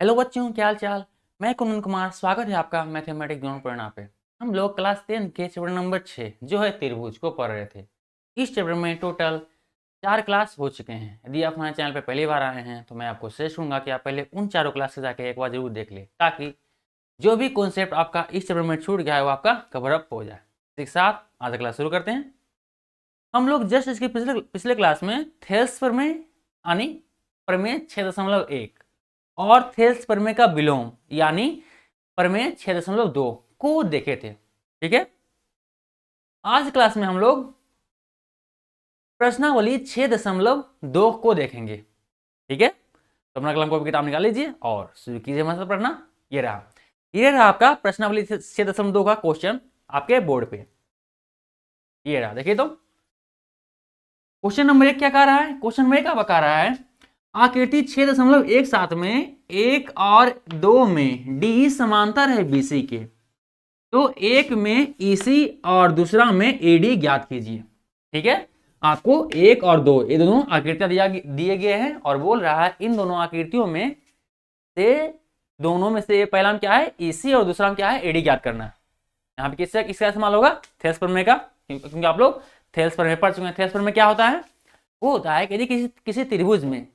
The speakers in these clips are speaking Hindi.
हेलो बच्चों, क्या हाल चाल। मैं कुंदन कुमार, स्वागत है आपका मैथमेटिक्स ग्राउंड पढ़ना पे। हम लोग क्लास 10 के चैप्टर नंबर 6 जो है त्रिभुज को पढ़ रहे थे। इस चैप्टर में टोटल 4 क्लास हो चुके हैं। यदि आप हमारे चैनल पे पहली बार आए हैं तो मैं आपको सजेस्ट करूंगा कि आप पहले उन चारों क्लास से जाके एक बार जरूर देख ले, ताकि जो भी कॉन्सेप्ट आपका इस चैप्टर में छूट गया है वो आपका कवर अप हो जाए। इसी के साथ आज क्लास शुरू करते हैं। हम लोग जस्ट इसके पिछले पिछले क्लास में थेल्स प्रमेय यानी प्रमेय 6.1 और थेल्स प्रमेय का विलोम यानी प्रमेय 6.2 को देखे थे। ठीक है, आज क्लास में हम लोग प्रश्नावली 6.2 को देखेंगे। ठीक है, तो अपना कलम कॉपी किताब निकाल लीजिए और शुरू कीजिए हमारे साथ पढ़ना। ये रहा आपका प्रश्नावली 6.2 का क्वेश्चन आपके बोर्ड पे। ये रहा, देखिए तो क्वेश्चन नंबर 1 क्या कह रहा है। क्वेश्चन नंबर 1 क्या बता रहा है, आकृति 6.17 में 1 और 2 में डी समांतर है बीसी के, तो एक में ईसी और दूसरा में एडी ज्ञात कीजिए। ठीक है, आपको 1 और 2 ये दोनों आकृतियां दिए गए हैं और बोल रहा है इन दोनों आकृतियों में से पहला में क्या है, ईसी और दूसरा में क्या है, एडी ज्ञात करना है। यहाँ पे किसका इस्तेमाल होगा, थेल्स प्रमेय का, क्योंकि आप लोग थेल्स प्रमेय पढ़ चुके हैं। थेल्स प्रमेय क्या होता है, वो होता है कि यदि किसी त्रिभुज में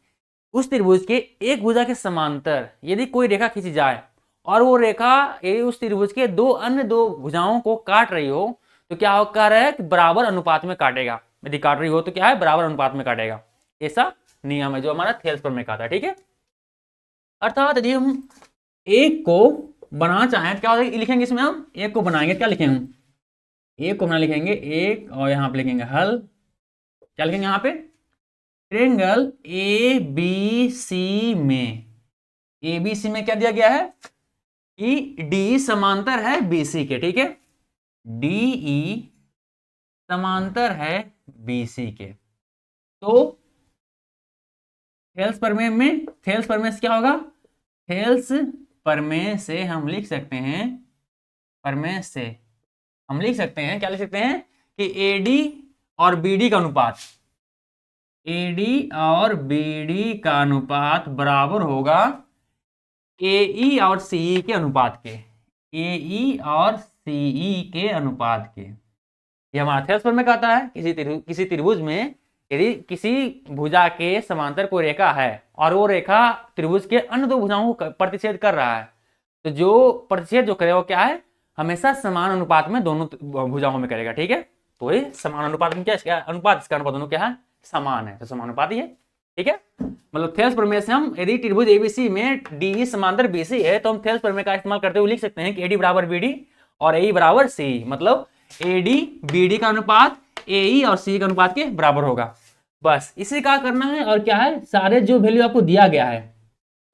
उस त्रिभुज के एक भुजा के समांतर यदि कोई रेखा खींची जाए और वो रेखा यदि उस त्रिभुज के अन्य दो भुजाओं को काट रही हो तो क्या कह रहा है कि बराबर अनुपात में काटेगा। यदि काट रही हो तो क्या है, बराबर अनुपात में काटेगा। ऐसा नियम है जो हमारा थेल्स प्रमेय का था। ठीक है, अर्थात यदि हम एक को बनाना चाहें तो क्या लिखेंगे, इसमें हम एक को बनाएंगे, क्या लिखेंगे हम, एक को बना लिखेंगे एक, और यहाँ पे लिखेंगे हल। क्या लिखेंगे यहाँ पे, ट्रायंगल ए बी सी में, ए बी सी में क्या दिया गया है कि डी समांतर है बीसी के। ठीक है, डी समांतर है बीसी के। तो थेल्स प्रमेय से क्या होगा, थेल्स प्रमेय से हम लिख सकते हैं, प्रमेय से हम लिख सकते हैं, क्या लिख सकते हैं कि एडी और बीडी का अनुपात, एडी और बीडी का अनुपात बराबर होगा एई और सीई के अनुपात के, एई और सीई के अनुपात के। ये हमारा थेल्स प्रमेय कहता है किसी त्रिभुज में यदि किसी भुजा के समांतर कोई रेखा है और वो रेखा त्रिभुज के अन्य दो भुजाओं को प्रतिच्छेद कर रहा है, तो जो प्रतिच्छेद जो करेगा वो क्या है, हमेशा समान अनुपात में दोनों भुजाओं में करेगा। ठीक है, तो ये समान अनुपात में क्या अनुपात, इसका अनुपात दोनों क्या है, समान है, तो समान अनुपात ही है। ठीक है, मतलब थेल्स प्रमेय से हम यदि त्रिभुज एबीसी में डी समांतर बीसी है तो हम थेल्स प्रमेय का इस्तेमाल करते हुए लिख सकते हैं कि एडी बराबर बीडी और ए बराबर सी, मतलब एडी बीडी का अनुपात ए और सी का अनुपात के बराबर होगा। बस इसे क्या करना है, और क्या है, सारे जो वैल्यू आपको दिया गया है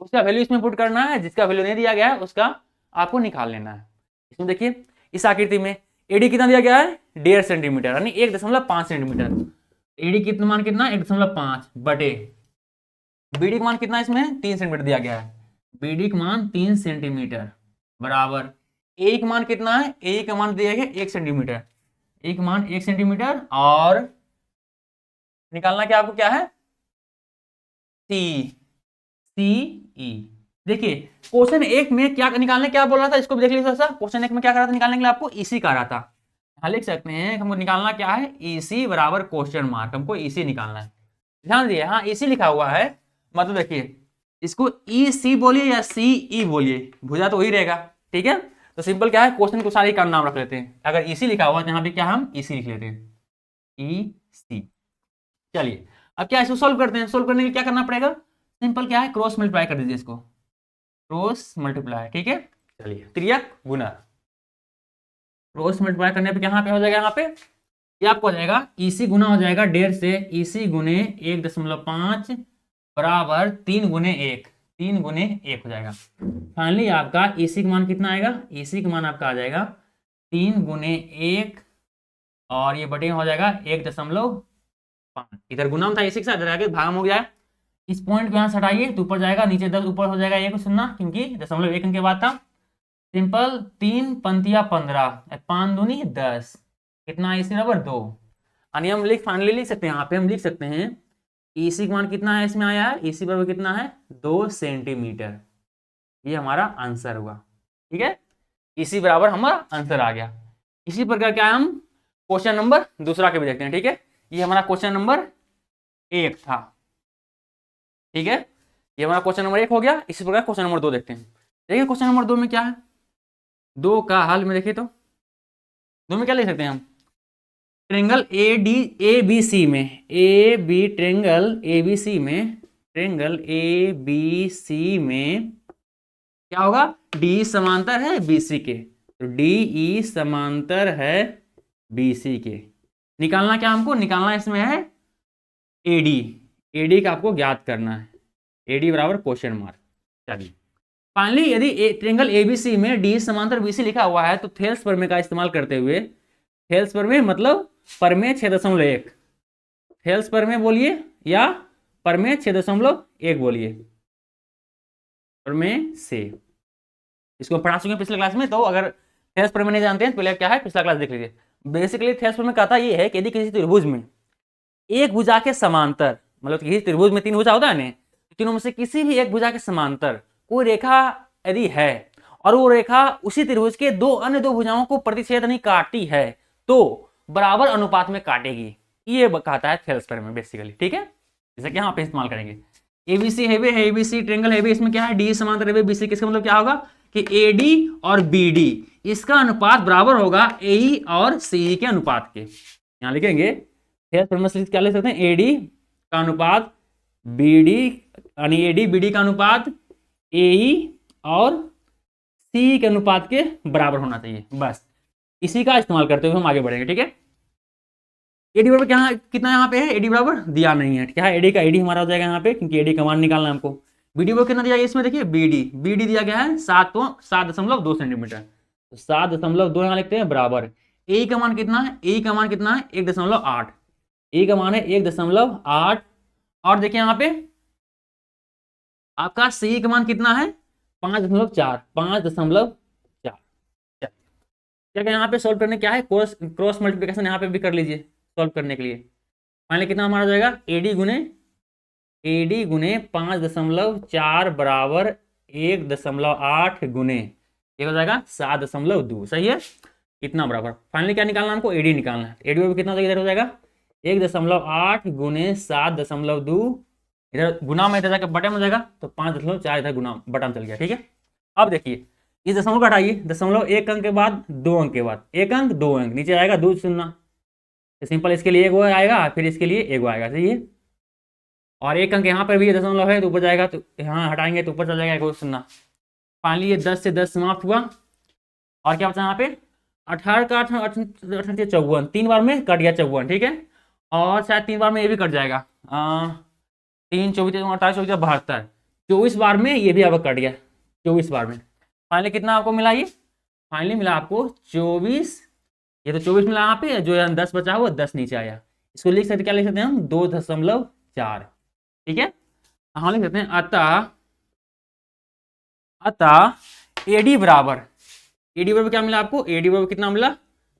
उसका वैल्यू इसमें पुट करना है, जिसका वैल्यू नहीं दिया गया है उसका आपको निकाल लेना है। इसमें देखिए इस आकृति में एडी कितना दिया गया है, 1.5 सेंटीमीटर यानी 1.5 सेंटीमीटर। एडी कितना मान कितना, 1.5 बटे बीडी का मान कितना, इसमें 3 सेंटीमीटर दिया गया है, बीडी का मान 3 सेंटीमीटर बराबर ए का मान कितना है, ए का मान दिया गया 1 सेंटीमीटर, ए का मान 1 सेंटीमीटर, और निकालना क्या आपको क्या है, सी, सी ई। देखिए क्वेश्चन 1 में क्या निकालने, क्या बोल रहा था, इसको भी देख लीजिए थोड़ा सा। क्वेश्चन 1 में क्या कर रहा था, निकालने के लिए आपको ईसी कह रहा था। यहाँ लिख सकते हैं हमको निकालना क्या है, ईसी बराबर क्वेश्चन मार्क, हमको ईसी निकालना है। ध्यान दिए, हाँ ईसी लिखा हुआ है, मतलब देखिए इसको ई सी बोलिए या सी ई बोलिए, भुजा तो वही रहेगा। ठीक है, तो सिंपल क्या है, क्वेश्चन को सारे का नाम रख लेते हैं। अगर ईसी लिखा हुआ है तो यहाँ पे क्या हम ईसी लिख लेते हैं, ई सी। चलिए अब क्या इसको सोल्व करते हैं। सोल्व करने के लिए क्या करना पड़ेगा, सिंपल क्या है, क्रॉस मल्टीप्लाई कर दीजिए इसको, क्रॉस मल्टीप्लाई। ठीक है, चलिए त्रियक गुना, क्रॉस मल्टीप्लाई करने पे यहाँ पे हो जाएगा, यहाँ पे ये आपको हो जाएगा ईसी गुना हो जाएगा 1.5 से, ईसी गुने 1.5 बराबर 3 गुने 1, 3 गुने 1 हो जाएगा। फाइनली आपका ईसी का मान कितना आएगा, ईसी का मान आपका आ जाएगा 3 गुने 1, और ये बटे हो जाएगा 1.5। इधर गुना था ईसी के साथ, इधर आगे भागम हो गया है। इस पॉइंट को यहाँ से हटाइए तो ऊपर जाएगा, नीचे 10 ऊपर हो जाएगा 1 सुनना, क्योंकि 0.1 के बाद था। सिंपल 3 पंतिया 15, 5 दूनी 10, कितना ईसी बराबर 2। यानी हम फाइनली लिख सकते हैं, यहाँ पे हम लिख सकते हैं ईसी का मान कितना है, इसमें आया है ईसी बराबर कितना है, 2 सेंटीमीटर। ये हमारा आंसर हुआ। ठीक है, इसी बराबर हमारा आंसर आ गया। इसी प्रकार क्या है, हम क्वेश्चन नंबर दूसरा के भी देखते हैं। ठीक है, ये हमारा क्वेश्चन नंबर 1 था। ठीक है, ये हमारा क्वेश्चन नंबर 1 हो गया। इसी प्रकार क्वेश्चन नंबर 2 देखते हैं। देखिए क्वेश्चन नंबर 2 में क्या है, 2 का हल में देखिए तो 2 में क्या लिख सकते हैं हम, triangle A D A B C में, A B triangle A B C में, ट्रेंगल ए बी सी में क्या होगा, डी समांतर है बीसी के, तो डी ई समांतर है बीसी के। निकालना क्या हमको, निकालना इसमें है एडी, एडी का आपको ज्ञात करना है, एडी बराबर क्वेश्चन मार्क। चलिए फाइनली यदि ट्रेंगल एबीसी में डी समांतर बीसी लिखा हुआ है तो थेल्स प्रमेय का इस्तेमाल करते हुए, थेल्स प्रमेय मतलब प्रमेय 6.1, थेल्स प्रमेय बोलिए या प्रमेय 6.1 बोलिए, प्रमेय से इसको पढ़ा चुके हैं पिछले क्लास में। तो अगर थेल्स प्रमेय नहीं जानते हैं तो पहले क्या है पिछला क्लास देख लीजिए। बेसिकली थेल्स प्रमेय कहता ये है कि यदि किसी त्रिभुज में एक भुजा के समांतर, मतलब किसी त्रिभुज में 3 भुजा होता है ना, तीनों में से किसी भी एक भुजा के समांतर कोई रेखा यदि है और वो रेखा उसी त्रिभुज के अन्य दो भुजाओं को प्रतिच्छेद नहीं काटती है तो बराबर अनुपात में काटेगी, ये कहता है थेल्स प्रमेय बेसिकली। ठीक है, जैसे कि यहाँ पे इस्तेमाल करेंगे एबीसी है, एबीसी ट्रेंगल है, इसमें क्या है डी समांतर है बीसी, किसका मतलब क्या होगा कि एडी और बीडी इसका अनुपात बराबर होगा एई और सीई के अनुपात के। यहां लिखेंगे क्या लिख सकते हैं, एडी का अनुपात बीडी, यानी एडी बीडी का अनुपात एई और सी के अनुपात के बराबर होना चाहिए। बस इसी का इस्तेमाल करते हुए हम आगे बढ़ेंगे। ठीक है, एडी बराबर क्या कितना यहाँ पे है, एडी बराबर दिया नहीं है, क्या है एडी का, एडी हमारा हो जाएगा यहाँ पे क्योंकि एडी का मान निकालना है हमको। बीडी बराबर कितना दिया गया इसमें देखिए, बीडी बीडी दिया गया है 7.2 सेंटीमीटर, तो 7.2 यहाँ लिखते हैं बराबर, ए का मान कितना है, ए का मान कितना है 1.8, ए का मान है 1.8, और देखिए यहाँ पे आपका सी का मान कितना है 5.4, 5.4। क्या यहाँ पे सोल्व करने क्या है, क्रॉस मल्टीप्लिकेशन यहाँ पे भी कर लीजिए सॉल्व करने के लिए। फाइनली कितना हमारा जाएगा, एडी गुने 5.4 बराबर 1.8 गुने ये हो जाएगा 7.2, सही है। कितना बराबर, फाइनली क्या निकालना हमको, एडी निकालना है। एडी में कितना इधर हो जाएगा 1.8 गुने 7.2, इधर गुना में इधर जाकर बटे में हो जाएगा तो 5.4 इधर गुना बटा में चल गया। ठीक है, अब देखिए इस दशमलव को हटाइए, दशमलव 1 अंक के बाद 2 अंक के बाद 1 अंक 2 अंक नीचे आएगा 2 शून्य, तो सिंपल इसके लिए 1 आएगा, फिर इसके लिए 1 आएगा, सही है। और 1 अंक यहाँ पर भी दशमलव है तो ऊपर जाएगा, तो यहाँ हटाएंगे तो ऊपर चल जाएगा 1 शून्य। फाइनली ये 10 से 10 समाप्त हुआ, और क्या बचा यहाँ पे 18 का 18 से 54, 3 बार में कट गया 54। ठीक है, और शायद 3 बार में ये भी कट जाएगा, 3 24 48 24 72, 24 बार में ये भी अब कट गया 24 बार में। फाइनली कितना आपको मिला, ये फाइनली मिला आपको 24, ये तो 24 मिला यहाँ पे, जो 10 बचा हुआ 10 नीचे आया, इसको लिख सकते, क्या लिख सकते हैं हम 2.4। ठीक है, हम लिख सकते हैं अतः एडी बराबर, एडी बराबर क्या मिला आपको, एडी बराबर कितना मिला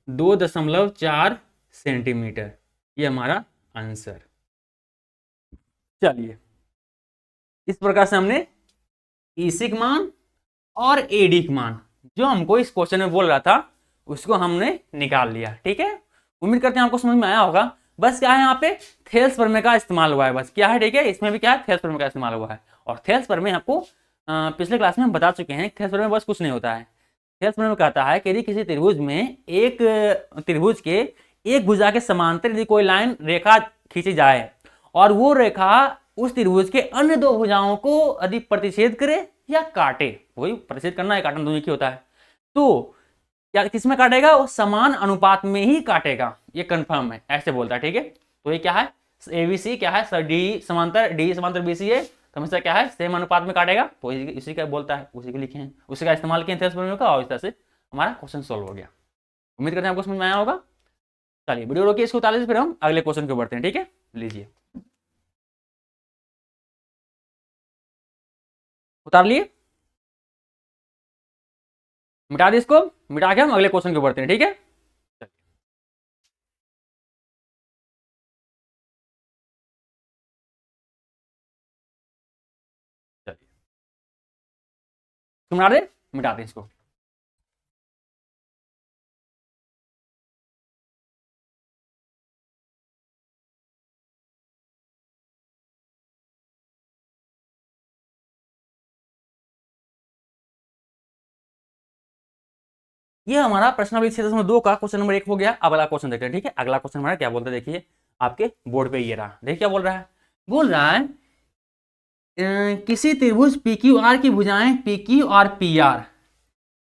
2.4 सेंटीमीटर, ये हमारा आंसर। चलिए इस प्रकार से हमने ईसी का मान और एडी का मान जो हमको इस क्वेश्चन में बोल रहा था उसको हमने निकाल लिया। ठीक है, उम्मीद करते हैं आपको समझ में आया होगा। बस क्या है यहाँ पे थेल्स प्रमेय का इस्तेमाल हुआ है, बस क्या है। ठीक है, इसमें भी क्या है थेल्स प्रमेय का इस्तेमाल हुआ है, और थेल्स प्रमेय आपको पिछले क्लास में हम बता चुके हैं। थेल्स प्रमेय बस कुछ नहीं होता है, थेल्स प्रमेय कहता है कि यदि किसी त्रिभुज में एक त्रिभुज के एक भुजा के समांतर यदि कोई लाइन रेखा खींची जाए और वो रेखा उस त्रिभुज के अन्य दो भुजाओं को यदि प्रतिच्छेद करे या काटे, वही प्रतिच्छेद करना है काटना दोनों ही होता है, तो क्या किसमें काटेगा, वो समान अनुपात में ही काटेगा, ये कंफर्म है, ऐसे बोलता है। ठीक है, तो ये क्या है एबीसी क्या है, डी समांतर बीसी है, तो हमेशा क्या है सेम अनुपात में काटेगा, तो इसी का बोलता है, उसी को लिखे हैं, उसी का इस्तेमाल किए थे का, और इस तरह से हमारा क्वेश्चन सोल्व हो गया। उम्मीद करते हैं आपको समझ में आया होगा। चलिए वीडियो रोकिए, इसको उतार लीजिए, फिर हम अगले क्वेश्चन को बढ़ते हैं। ठीक है, लीजिए उतार लिए, मिटा दी, इसको मिटा के हम अगले क्वेश्चन को बढ़ते हैं। ठीक है। मिटा दे, मिटाते हैं इसको। ये हमारा प्रश्नावली 6.2 का क्वेश्चन नंबर 1 हो गया। अब अगला क्वेश्चन देखते हैं, ठीक है। अगला क्वेश्चन हमारा क्या बोलते हैं, देखिए आपके बोर्ड पे ये रहा। देखिए क्या बोल रहा है, बोल रहा है किसी त्रिभुज पी क्यू आर की भुजाएं पी क्यू और पी आर,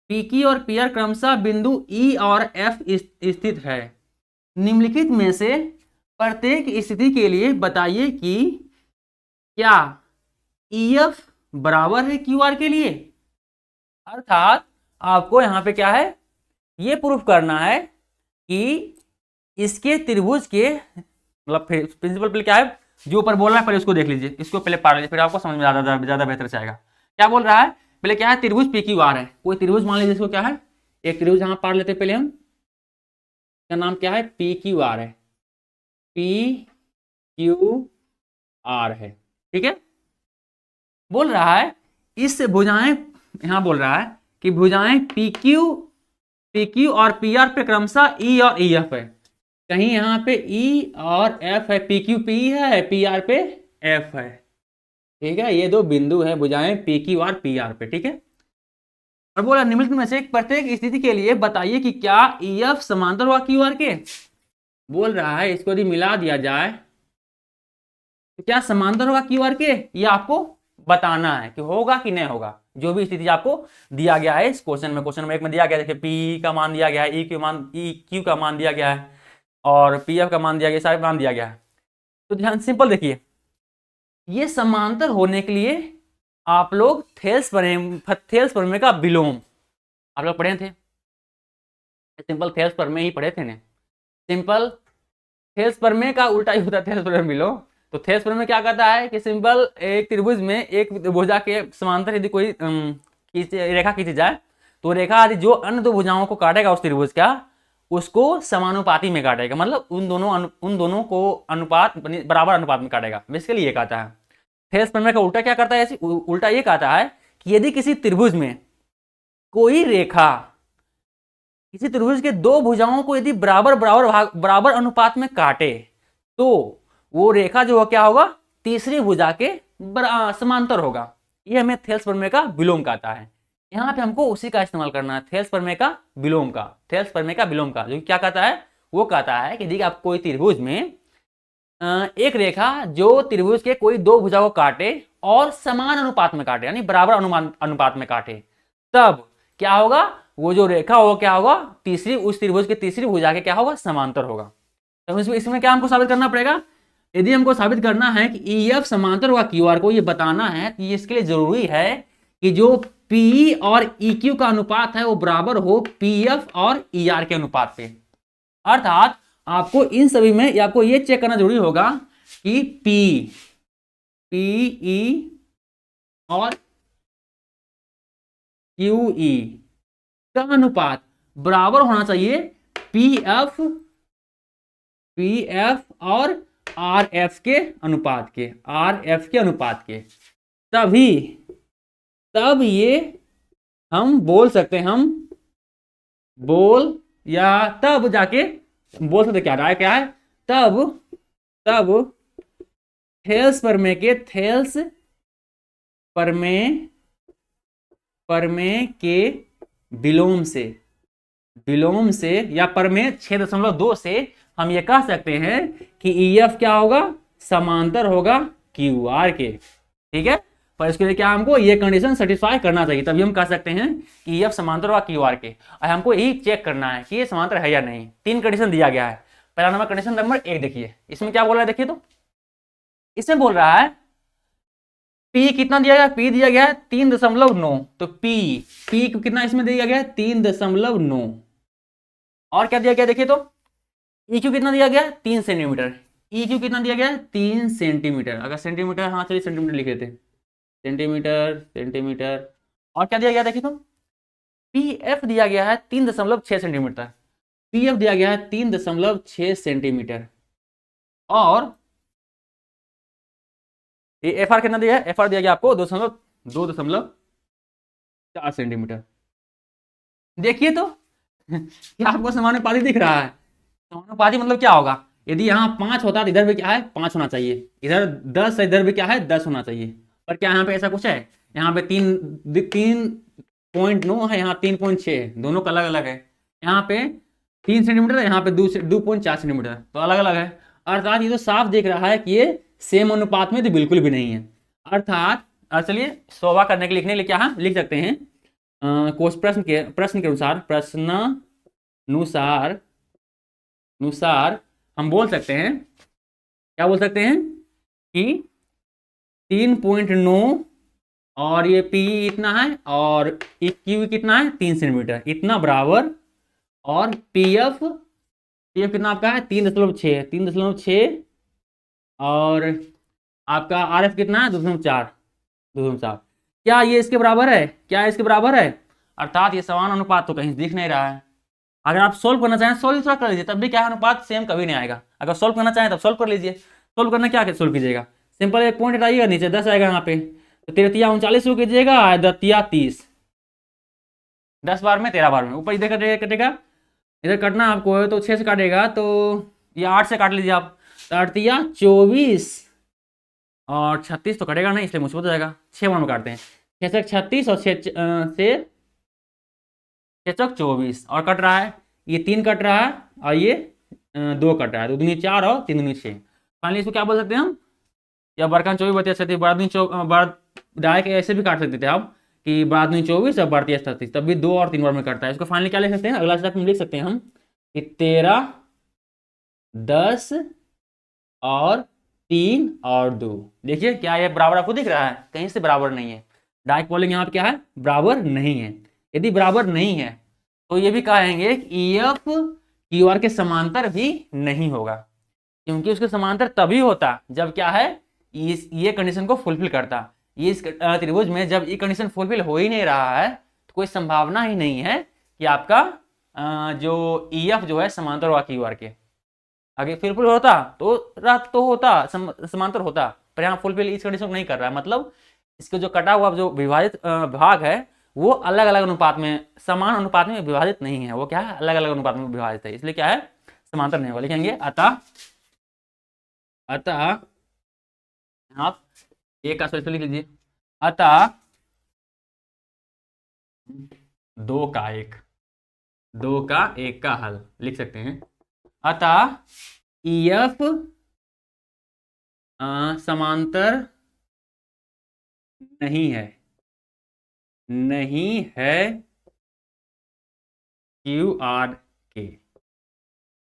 पी क्यू और पी आर क्रमशः बिंदु ई और एफ स्थित है। निम्नलिखित में से प्रत्येक स्थिति के लिए बताइए कि क्या ई एफ बराबर है क्यू आर के लिए। अर्थात आपको यहां पे क्या है, ये प्रूफ करना है कि इसके त्रिभुज के मतलब प्रिंसिपल पे क्या है, जो ऊपर बोल रहा है पहले उसको देख लीजिए, इसको पहले पढ़ लीजिए, फिर आपको समझ में ज्यादा बेहतर जाएगा। क्या बोल रहा है, पहले क्या है, त्रिभुज पी क्यू आर है। कोई त्रिभुज मान लीजिए, इसको क्या है, एक त्रिभुज यहां पढ़ लेते पहले हम, का नाम क्या है, पी क्यू आर है, पी क्यू आर है, ठीक है। बोल रहा है इस भुजाएं, यहां बोल रहा है कि भुजाएं पी क्यू और पी आर पे क्रमशः ई और ई एफ है। कहीं यहाँ पे ई और एफ है, पी क्यू पी है, पी आर पे एफ है, ठीक है। ये दो बिंदु है भुजाएं पी क्यू और पी आर पे, ठीक है। और बोला निम्नलिखित में से प्रत्येक स्थिति के लिए बताइए कि क्या ई एफ समांतर हुआ क्यू आर के। बोल रहा है इसको यदि मिला दिया जाए तो क्या समांतर होगा क्यू आर के, ये आपको बताना है कि होगा कि नहीं होगा। जो भी स्थिति आपको दिया गया है इस क्वेश्चन में, क्वेश्चन नंबर 1 में दिया गया, देखिए पी का मान दिया गया है, ई क्यू का मान दिया गया है और पी एफ का मान दिया गया, सारे मान दिया गया है। तो ध्यान सिंपल देखिए, ये समांतर होने के लिए आप लोग थेल्स प्रमेय का विलोम आप लोग पढ़े थे, सिंपल थेल्स प्रमेय ही पढ़े थे ना। सिंपल थेल्स प्रमेय का उल्टा ही होता है थेल्स प्रमेय विलोम। तो थेल्स प्रमेय क्या कहता है कि सिंपल एक त्रिभुज में एक भुजा के समांतर यदि कोई रेखा खींची जाए तो रेखा यदि जो अन्य दो भुजाओं को काटेगा उस त्रिभुज का, उसको समानुपाती में काटेगा, मतलब उन दोनों को अनुपात बराबर अनुपात में काटेगा, बेसिकली ये कहता है। थेल्स प्रमेय का उल्टा क्या करता है, उल्टा ये कहता है कि यदि किसी त्रिभुज में कोई रेखा किसी त्रिभुज के दो भुजाओं को यदि बराबर अनुपात में काटे तो वो रेखा जो क्या होगा, तीसरी भुजा के समांतर होगा। ये हमें थेल्स प्रमेय का विलोम कहता है। यहाँ पे हमको उसी का इस्तेमाल करना है, थेल्स प्रमेय का विलोम का। थेल्स प्रमेय का विलोम का जो क्या कहता है, वो कहता है कि देखिए आप कोई त्रिभुज में एक रेखा जो त्रिभुज के कोई दो भुजा को काटे और समान अनुपात में काटे, यानी बराबर अनुपात में काटे, तब क्या होगा, वो जो रेखा होगा क्या होगा, तीसरी उस त्रिभुज के तीसरी भुजा के क्या होगा, समांतर होगा। तो इसमें क्या हमको साबित करना पड़ेगा, यदि हमको साबित करना है कि ई एफ समांतर हुआ क्यू आर को, ये बताना है तो इसके लिए जरूरी है कि जो पी और ई क्यू का अनुपात है वो बराबर हो पी एफ और ई आर के अनुपात पे। अर्थात आपको इन सभी में आपको ये चेक करना जरूरी होगा कि पी ई और क्यू ई का अनुपात बराबर होना चाहिए पी एफ और आर एफ के अनुपात के, तब ये हम बोल सकते हैं, तब जाके बोल सकते क्या है, तब थेल्स प्रमेय के विलोम से या प्रमेय 6.2 से हम ये कह सकते हैं कि ई एफ क्या होगा, समांतर होगा क्यू आर के, ठीक है। पर इसके लिए क्या हमको ये कंडीशन सेटिस्फाई करना चाहिए, तभी हम कह सकते हैं कि ई एफ समांतर होगा क्यू आर के। और हमको यही चेक करना है कि ये समांतर है या नहीं। 3 कंडीशन दिया गया है। पहला नंबर कंडीशन नंबर 1 देखिए, इसमें क्या बोल रहा है, देखिए तो इसमें बोल रहा है P कितना दिया गया, P दिया गया है 3.9, तो P कितना इसमें दिया गया है 3.9। और क्या दिया गया देखिए तो EQ कितना दिया गया 3 सेंटीमीटर, EQ कितना दिया गया 3 सेंटीमीटर। अगर सेंटीमीटर, हाँ चलिए सेंटीमीटर लिख लेते हैं, सेंटीमीटर। और क्या दिया गया देखिए तो PF दिया गया है 3.6 सेंटीमीटर, PF दिया गया है 3.6 सेंटीमीटर। और ये FR कितना दिया है, FR दिया गया आपको 2.2 4 सेंटीमीटर। देखिए तो क्या आपको समानुपाती दिख रहा है? समानुपाती मतलब क्या होगा? यदि यहाँ 5 होता तो इधर भी क्या है, 5 होना चाहिए, इधर 10 है, इधर भी क्या है, 10 होना चाहिए। पर क्या यहाँ पे ऐसा कुछ है? यहाँ पे 3.9 है, यहाँ 3.6 है, दोनों का अलग अलग है। यहाँ पे 3 सेंटीमीटर है, यहाँ पे 2.4 सेंटीमीटर, तो अलग अलग है। अर्थात ये तो साफ दिख रहा है कि ये सेम अनुपात में तो बिल्कुल भी नहीं है। अर्थात चलिए शोभा करने के लिखने के लिए क्या हम लिख सकते हैं, कोश प्रश्न के अनुसार, प्रश्नानुसार अनुसार हम बोल सकते हैं, क्या बोल सकते हैं कि 3.9 और ये पी इतना है और क्यू कितना है, 3 सेंटीमीटर, इतना बराबर। और पीएफ पीएफ कितना आपका है, 3.6, 3.6। और आपका आरएफ कितना है, 2.4, 2.4। क्या ये इसके बराबर है? क्या इसके बराबर है? अर्थात ये समान अनुपात तो कहीं दिख नहीं रहा है। अगर आप सोल्व करना चाहें, सोल्व थोड़ा कर लीजिए, तब भी क्या है, अनुपात सेम कभी नहीं आएगा। अगर सोल्व करना चाहें तब सोल्व कर लीजिए। सोल्व करना क्या सोल्व कीजिएगा, सिंपल एक पॉइंट हटाइएगा, नीचे 10 आएगा यहाँ पे, तो 3 39 कीजिएगा, 30, 10 बार में 13 बार में, ऊपर इधर कटेगा, इधर कटना आपको है तो 6 से काटेगा, तो ये 8 से काट लीजिए आप, तो 24 और 36 तो कटेगा नहीं, इसलिए मुझको हो जाएगा। 6 बार में काटते हैं, 6 से 36 और 6 से 6 24 और कट रहा है, ये 3 कट रहा है और ये 2 कट रहा है, 2 दूनी 4 और 3 दूनी 6। फाइनली इसको क्या बोल सकते हैं हम, या बरकान 24 बत्तीस 36, डायरेक्ट ऐसे भी काट सकते थे आप कि 12 24 और 32 तब भी 2 और 3 बार में कटता है। इसको फाइनली क्या लिख सकते हैं, अगला स्टेप में लिख सकते हैं हम कि 13, 10 और 3 और 2। देखिए क्या ये बराबर आपको दिख रहा है? कहीं से बराबर नहीं है। डायरेक्ट बोलेंगे यहाँ पे क्या है, बराबर नहीं है। यदि बराबर नहीं है तो ये भी कहेंगे कि EF QR के समांतर भी नहीं होगा, क्योंकि उसके समांतर तभी होता जब क्या है, ये कंडीशन को फुलफिल करता। ये इस त्रिभुज में जब ये कंडीशन फुलफिल हो ही नहीं रहा है तो कोई संभावना ही नहीं है कि आपका जो EF जो है समांतर होगा QR के। आगे फुलफिल होता तो रात तो होता, समांतर होता, पर यहाँ फुलफिल इस कंडीशन को नहीं कर रहा है। मतलब इसके जो कटा हुआ जो विभाजित भाग है वो अलग अलग अनुपात में, समान अनुपात में विभाजित नहीं है, वो क्या है, अलग अलग अनुपात में विभाजित है, इसलिए क्या है, समांतर नहीं होगा। लिखेंगे अतः आप एक का सोल्यूशन लिख लीजिए, अतः 2 का 1 का हल लिख सकते हैं। अतः EF समांतर नहीं है, नहीं है QR के,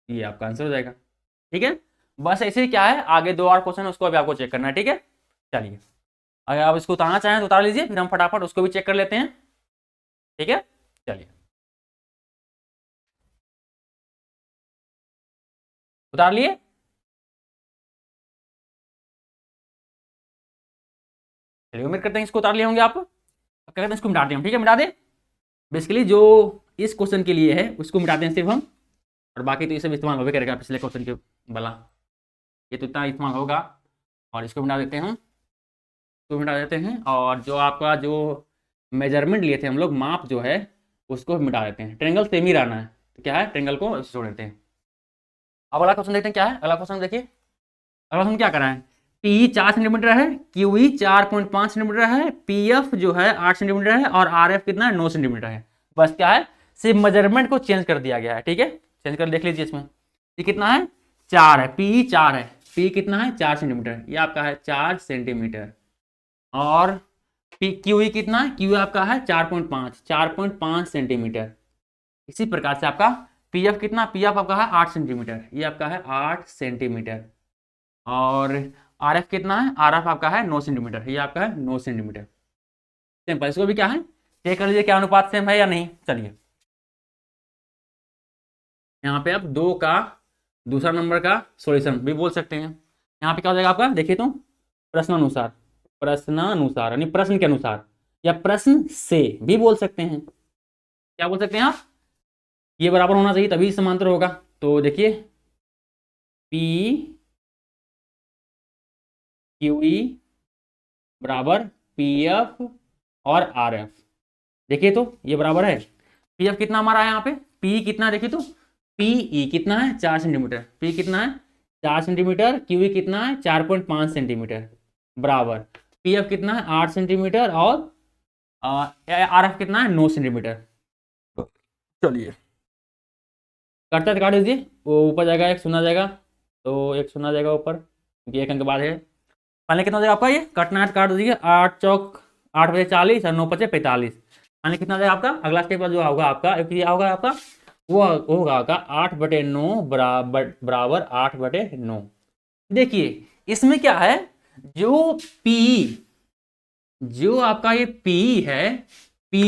ये आपका आंसर हो जाएगा। ठीक है, बस ऐसे ही क्या है, आगे 2 और क्वेश्चन है उसको अभी आपको चेक करना है। ठीक है, चलिए अगर आप इसको उतारना चाहें तो उतार लीजिए, फिर हम फटाफट उसको भी चेक कर लेते हैं। ठीक है, चलिए उतार लिए। चलिए उम्मीद करते हैं इसको उतार लिए होंगे आप। अब क्या कहते हैं, इसको मिटा दें हम। ठीक है, मिटा दें। बेसिकली जो इस क्वेश्चन के लिए है उसको मिटाते हैं सिर्फ हम, और बाकी तो ये सब इस्तेमाल होगा करेगा पिछले क्वेश्चन के वाला, ये तो इतना इस्तेमाल होगा। और इसको मिटा देते हैं हम, इसको मिटा देते हैं, और जो आपका जो मेजरमेंट लिए थे हम लोग, माप जो है उसको मिटा देते हैं। ट्रेंगल सेम ही रहना है, तो क्या है, ट्रेंगल को छोड़ देते हैं। अब अगला क्वेश्चन देखते हैं क्या है। अगला क्वेश्चन देखिए, अगला क्वेश्चन क्या करा है, पी 4 सेंटीमीटर है, QE 4.5 सेंटीमीटर है, PF जो है 8 सेंटीमीटर है, और RF कितना है, 9 सेंटीमीटर है। बस क्या है, सिर्फ मेजरमेंट को चेंज कर दिया गया है। ठीक है, चेंज कर देख लीजिए इसमें, ये कितना है, 4 है, PE 4 है, P कितना है, 4 सेंटीमीटर, ये आपका है 4 सेंटीमीटर। और QE कितना है, QE आपका है 4.5 सेंटीमीटर। इसी प्रकार से आपका PF कितना, PF आपका है 8 सेंटीमीटर, ये आपका है 8 सेंटीमीटर। और RF कितना है, RF आपका है 9 सेंटीमीटर, ये आपका है 9 सेंटीमीटर। सिंपल, इसको भी क्या है, चेक कर लीजिए क्या अनुपात सेम है या नहीं। चलिए यहाँ पे आप 2 का दूसरा नंबर का सॉल्यूशन भी बोल सकते हैं। यहाँ पे क्या हो जाएगा आपका, देखिए तो प्रश्नानुसार, प्रश्नानुसार यानी प्रश्न के अनुसार, या प्रश्न से भी बोल सकते हैं। क्या बोल सकते हैं आप, ये बराबर होना चाहिए तभी समांतर होगा। तो देखिए P QE बराबर PF और RF, देखिए तो ये बराबर है, पी एफ कितना हमारा है यहाँ पे, पी कितना देखिए तो, पी ई कितना है 4 सेंटीमीटर, पी कितना है 4 सेंटीमीटर, क्यू ई कितना है 4.5 सेंटीमीटर, बराबर पी एफ कितना है 8 सेंटीमीटर और आर एफ कितना है 9 सेंटीमीटर। चलिए कटता काट दीजिए, वो ऊपर जाएगा एक शून्य जाएगा, तो एक शून्य जाएगा ऊपर क्योंकि एक अंक बाद है। फाइनली कितना हो जाएगा आपका, ये कटना है काट दीजिए, 8 चौक 8 बजे 40 और 9 बजे 45। फाइनली कितना हो जाएगा आपका, अगला स्टेप जो होगा आपका क्या होगा आपका, वो होगा आपका 8/9 बराबर 8/9। देखिए इसमें क्या है, जो पी, जो आपका ये पी है, पी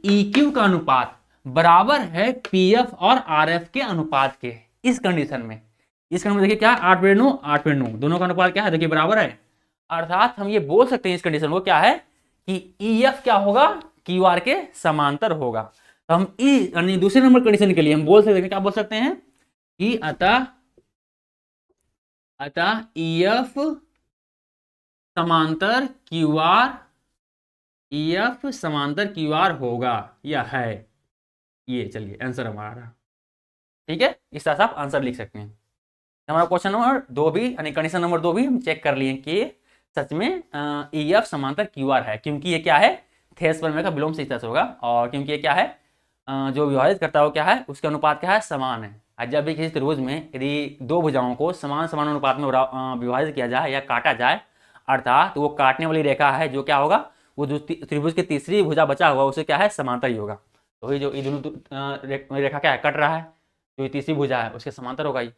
ई क्यू का अनुपात बराबर है पी एफ और आर एफ के अनुपात के। इस कंडीशन में, इस कंडीशन में देखिए क्या है, 8/9 8/9 दोनों का अनुपात क्या है, देखिए बराबर है। अर्थात हम ये बोल सकते हैं इस कंडीशन को क्या है कि ई एफ क्या होगा, क्यू आर के समांतर होगा। तो हम यानी दूसरे नंबर कंडीशन के लिए हम बोल सकते हैं, क्या बोल सकते हैं कि अतः ई एफ समांतर क्यू आर, ई एफ समांतर क्यू आर होगा या है, ये चलिए आंसर हमारा रहा। ठीक है, इस तरह से आप आंसर लिख सकते हैं। हमारा क्वेश्चन नंबर 2 भी यानी कंडीशन नंबर 2 भी हम चेक कर लिए कि सच में ई एफ समांतर क्यू आर है, क्योंकि ये क्या है, थेस प्रमेय का विलोम से इस तरह से होगा, और क्योंकि ये क्या है, जो विभाजित करता है वो क्या है, उसके अनुपात क्या है, समान है। जब भी किसी त्रिभुज में यदि दो भुजाओं को समान समान अनुपात में विभाजित किया जाए या काटा जाए, अर्थात वो काटने वाली रेखा है जो क्या होगा, वो जो त्रिभुज की तीसरी भुजा बचा हुआ उसे क्या है, समांतर ही होगा। तो ये जो ये दोनों रेखा क्या है, कट रहा है, जो ये तीसरी भुजा है उसके समांतर होगा ये,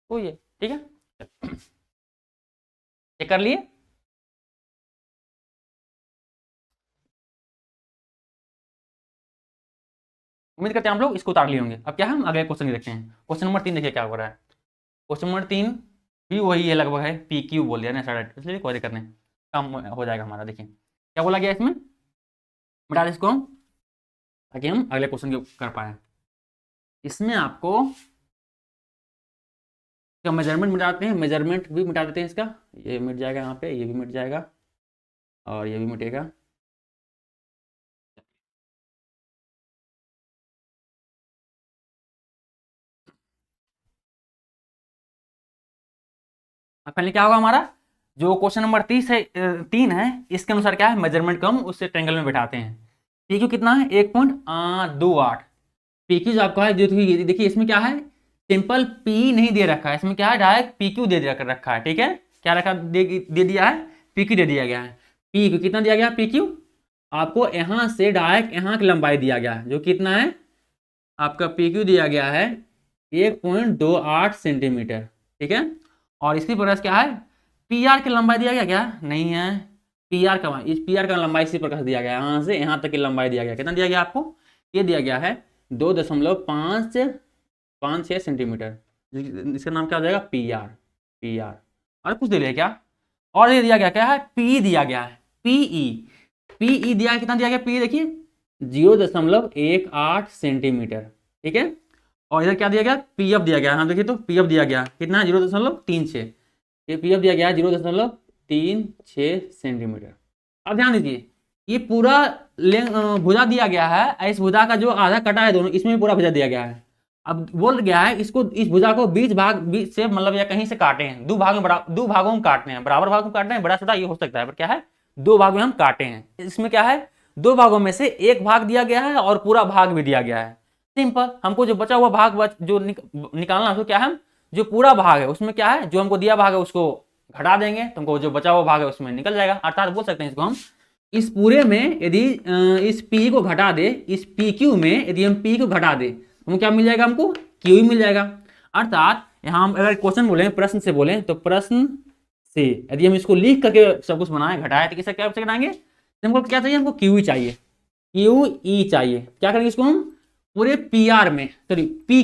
तो ये ठीक है। चेक कर लिए। उम्मीद करते हैं आप लोग इसको उतार लिए होंगे। अब क्या है, हम अगले क्वेश्चन देखते हैं। क्वेश्चन नंबर 3 देखिए क्या हो रहा है। क्वेश्चन नंबर 3 भी वही है लगभग, है पी क्यू बोल दिया ना सारा, इसलिए कोई दिक्कत नहीं, काम हो जाएगा हमारा। देखिए क्या बोला गया इसमें, मिटा दें इसको ताकि हम अगले क्वेश्चन को कर पाए। इसमें आपको क्या मेजरमेंट मिटाते हैं, मेजरमेंट भी मिटा देते हैं इसका, ये मिट जाएगा यहाँ पे, ये भी मिट जाएगा और ये भी मिटेगा। पहले क्या होगा हमारा, जो क्वेश्चन नंबर 3 है इसके अनुसार क्या है, मेजरमेंट को हम उससे ट्रेंगल में बैठाते हैं। पी क्यू कितना है 1.28, पी क्यू जो आपका है, जो देखिए इसमें क्या है, सिंपल पी नहीं दे रखा है, इसमें क्या है डायरेक्ट पी क्यू दे रखा है। ठीक है, क्या रखा दे दिया है, पी क्यू दे दिया गया है। पी क्यू कितना दिया गया, पी क्यू आपको यहाँ से डायरेक्ट यहाँ की लंबाई दिया गया है, जो कितना है आपका पी क्यू दिया गया है 1.28 सेंटीमीटर। ठीक है, और इसकी प्रकार क्या है, पी आर की लंबाई दिया गया क्या, नहीं है, पी आर का लंबाई इसी प्रकार से दिया गया है, यहाँ से यहाँ तक की लंबाई दिया गया, कितना दिया गया आपको, ये दिया गया है 2.56 सेंटीमीटर। इसका नाम क्या हो जाएगा, पी आर। और कुछ दे लिया क्या, और ये दिया गया क्या है, पी दिया गया है, पीई दिया है, कितना दिया गया, पी देखिए 0.18 सेंटीमीटर। ठीक है, और इधर क्या दिया गया, पी एफ दिया गया, हाँ देखिए तो पी एफ दिया गया कितना है 0.36, ये पी एफ दिया गया 0.36 सेंटीमीटर। अब ध्यान दीजिए, ये पूरा भुजा दिया गया है, इस भुजा का जो आधा कटा है दोनों, इसमें पूरा भुजा दिया गया है। अब बोल गया है इसको, इस भुजा को बीच से मतलब या कहीं से काटे हैं, दो भागों में काटने हैं, बराबर भागों में काटने हैं, बड़ा छोटा ये हो सकता है, पर क्या है दो भाग में हम काटे हैं। इसमें क्या है, दो भागों में से एक भाग दिया गया है और पूरा भाग भी दिया गया है। सिंपल, हमको जो बचा हुआ भाग जो निकालना है, क्या है, जो पूरा भाग है उसमें क्या है, जो हमको दिया भाग है उसको घटा देंगे तो हमको जो बचा हुआ भाग है उसमें निकल जाएगा। अर्थात बोल सकते हैं इसको हम, इस पूरे में यदि इस पी को घटा दे, इस पी क्यू में यदि हम पी को घटा दे तो क्या मिल जाएगा, हमको क्यू मिल जाएगा। अर्थात यहाँ हम अगर क्वेश्चन बोले, प्रश्न से बोले, तो प्रश्न से यदि हम इसको लिख करके सब कुछ बनाए घटाए तो किससे क्या बनाएंगे, हमको क्या चाहिए, हमको क्यू चाहिए, क्यू ई चाहिए। क्या करेंगे इसको हम पूरे पी आर में, सॉरी पी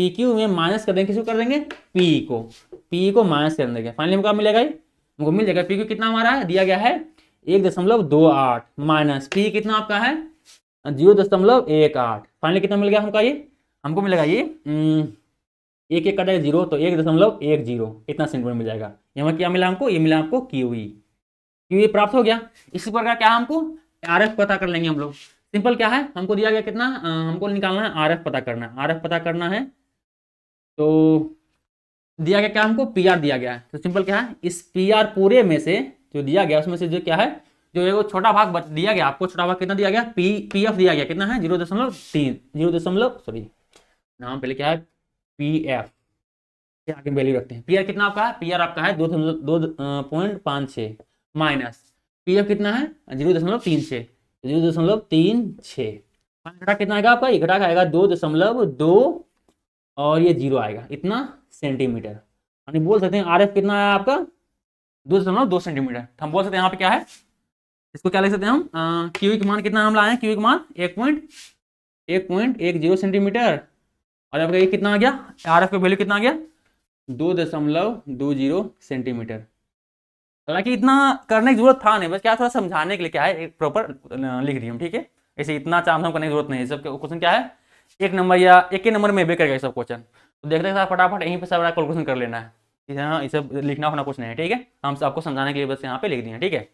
क्यू में माइनस कर देंगे, किसको कर देंगे, पी को माइनस कर देंगे। फाइनली हमको मिलेगा, हमको मिल जाएगा पी क्यू कितना हमारा है, दिया गया है 1.28 माइनस पी कितना आपका है 0.18। फाइनली कितना मिल गया हमका, ये हमको मिलेगा ये एक एक कटा 0 तो 1.10 इतना सेंटीमीटर मिल जाएगा। यहाँ क्या मिला हमको, ये मिला हमको क्यू ई प्राप्त हो गया। इसी प्रकार क्या हमको RF पता कर लेंगे हम लोग। सिंपल क्या है, हमको दिया गया कितना, हमको निकालना है RF पता करना है, RF पता करना है। तो दिया गया क्या, हमको PR दिया गया है। तो सिंपल क्या है, इस PR पूरे में से जो दिया गया उसमें से जो क्या है, जो एगो छोटा भाग दिया गया आपको, छोटा भाग कितना दिया गया, PF दिया गया, कितना है 0.3, 0. सॉरी नाम पहले क्या है, PF के आगे वैल्यू रखते हैं। PR कितना आपका है, PR आपका है 2.56 माइनस PF कितना है 0.36, 0.36 घटा कितना आएगा आपका, ये घटा आएगा 2.2 और ये 0 आएगा, इतना सेंटीमीटर। यानी बोल सकते हैं RF कितना है आपका 2.2 सेंटीमीटर। तो हम बोल सकते हैं यहाँ पे क्या है, इसको क्या लिख सकते हैं हम, क्यू का मान कितना हम लाए हैं, क्यू का मान 1.10 सेंटीमीटर। और आपका ये कितना आ गया, RF का वैल्यू कितना आ गया 2.20 सेंटीमीटर। हालांकि इतना करने की जरूरत था नहीं, बस क्या थोड़ा समझाने के लिए क्या है एक प्रॉपर लिख दी हम, ठीक है। ऐसे इतना चाम करने की जरूरत नहीं है। सब क्वेश्चन क्या है, एक नंबर या एक ही नंबर में बेकर गए सब क्वेश्चन। तो देखते हैं फटाफट यहीं पे सब कैलकुलेशन कर लेना है, हाँ ये सब लिखना होना कुछ नहीं है, ठीक है। हम आपको समझाने के लिए बस यहाँ पे लिख दिए, ठीक है।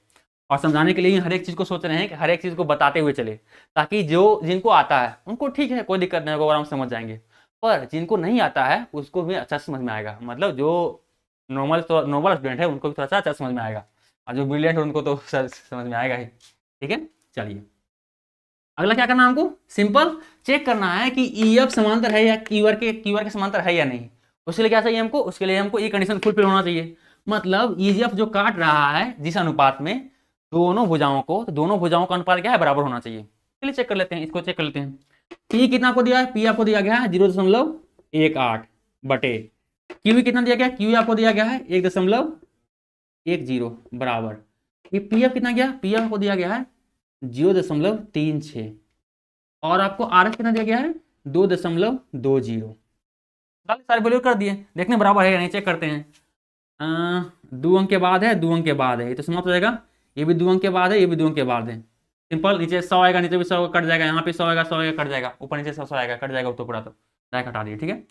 और समझाने के लिए हर एक चीज़ को सोच रहे हैं कि हर एक चीज़ को बताते हुए चले, ताकि जो जिनको आता है उनको ठीक है, कोई दिक्कत नहीं होगा, आराम से समझ जाएंगे। पर जिनको नहीं आता है उसको भी अच्छा समझ में आएगा, मतलब जो नॉर्मल स्टूडेंट है उनको भी थोड़ा सा अच्छा समझ में आएगा, और जो ब्रिलियंट है उनको तो समझ में आएगा ही, ठीक है। चलिए अगला क्या करना है हमको, सिंपल चेक करना है कि EF समांतर है या QR के समांतर है या नहीं। उसके लिए क्या चाहिए हमको, उसके लिए हमको ये कंडीशन फुलफिल होना चाहिए। मतलब EF जो काट रहा है जिस अनुपात में दोनों भुजाओं को, तो दोनों भुजाओं का अनुपात क्या है, बराबर होना चाहिए। चलिए चेक कर लेते हैं, इसको चेक कर लेते हैं। P कितना आपको दिया है, P आपको दिया गया है 0.18 बटे QE कितना दिया गया, QE आपको दिया गया है 1.10 बराबर। ये PF कितना गया, PF आपको दिया गया है 0.36 और आपको RF कितना दिया गया है 2.20। सारे वैल्यू कर दिए, देखने बराबर है या नहीं चेक करते हैं। 2 अंक के बाद है, 2 अंक के बाद है, ये तो समाप्त हो जाएगा। ये भी 2 अंक के बाद है, ये भी 2 अंक के बाद है। सिंपल, नीचे 100 आएगा, नीचे भी 100 कट जाएगा, यहाँ पे 100 आएगा, 100 आएगा कट जाएगा, ऊपर नीचे 100 आएगा कट जाएगा, तो पूरा तो डायरेक्ट हटा दिए, ठीक है।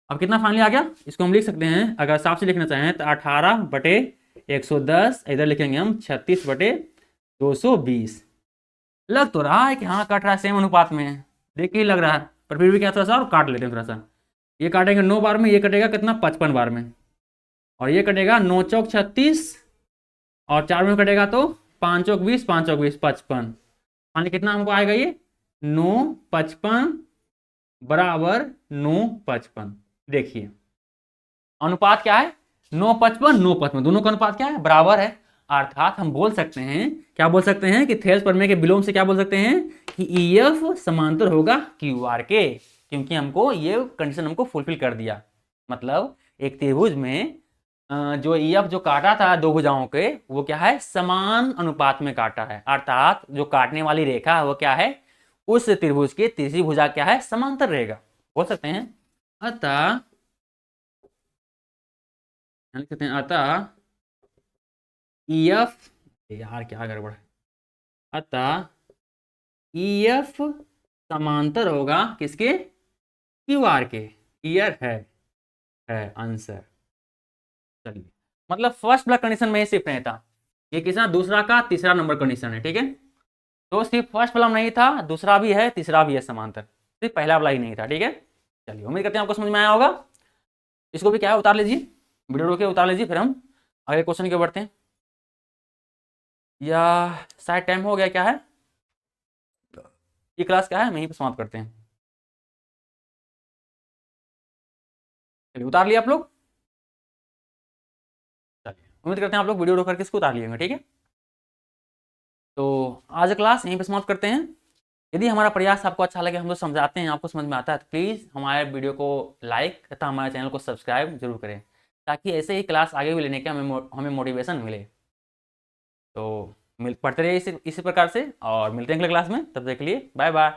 अब कितना फाइनली आ गया, इसको हम लिख सकते हैं, अगर साफ से लिखना चाहें तो 18/110, इधर लिखेंगे हम 36/220। लग तो रहा है कि हाँ कट रहा है, सेम अनुपात में है, देख के ही लग रहा है, पर फिर भी क्या थोड़ा सा और काट लेते हैं थोड़ा सा। ये काटेंगे 9 बार में, ये कटेगा कितना 55 बार में, और ये कटेगा 9 चौक 36 और 4 में कटेगा तो 5 चौक 20, 5 चौक 20 55। मान कितना हमको आएगा ये 955 बराबर 955। देखिए अनुपात क्या है 955, 955 दोनों का अनुपात क्या है, बराबर है। अर्थात हम बोल सकते हैं, क्या बोल सकते हैं कि थेल्स प्रमेय के विलोम से क्या बोल सकते हैं कि EF समांतर होगा QR के, क्योंकि हमको ये कंडीशन हमको फुलफिल कर दिया। मतलब एक त्रिभुज में जो EF जो काटा था दो भुजाओं के, वो क्या है समान अनुपात में काटा है। अर्थात जो काटने वाली रेखा है वो क्या है, उस त्रिभुज की तीसरी भुजा क्या है, समांतर रहेगा, बोल सकते हैं। अतः लिख सकते हैं, अतः EF, यार क्या गड़बड़ है, अतः EF समांतर होगा किसके, QR के। क्लियर है आंसर। चलिए मतलब फर्स्ट वाला कंडीशन में ही सिर्फ नहीं था, ये कितना दूसरा का तीसरा नंबर कंडीशन है, ठीक है। तो सिर्फ फर्स्ट वाला नहीं था, दूसरा भी है, तीसरा भी है समांतर, सिर्फ पहला वाला ही नहीं था, ठीक है। चलिए उम्मीद करते हैं आपको समझ में आया होगा। इसको भी क्या है उतार लीजिए, वीडियो रोके उतार लीजिए, फिर हम अगले क्वेश्चन की ओर बढ़ते हैं। या शायद टाइम हो गया, क्या है ये क्लास क्या है, हम यहीं पर समाप्त करते हैं। चलिए उतार लिया आप लोग, चलिए उम्मीद करते हैं आप लोग वीडियो रोक करके इसको उतार लिएंगे, ठीक है। तो आज क्लास यहीं पे समाप्त करते हैं। यदि हमारा प्रयास आपको अच्छा लगे, हम लोग समझाते हैं, आपको समझ में आता है, तो प्लीज़ हमारे वीडियो को लाइक तथा हमारे चैनल को सब्सक्राइब जरूर करें, ताकि ऐसे ही क्लास आगे भी लेने का हमें मोटिवेशन मिले। तो पढ़ते रहिए इसी प्रकार से, और मिलते हैं अगले क्लास में, तब तक के लिए बाय बाय।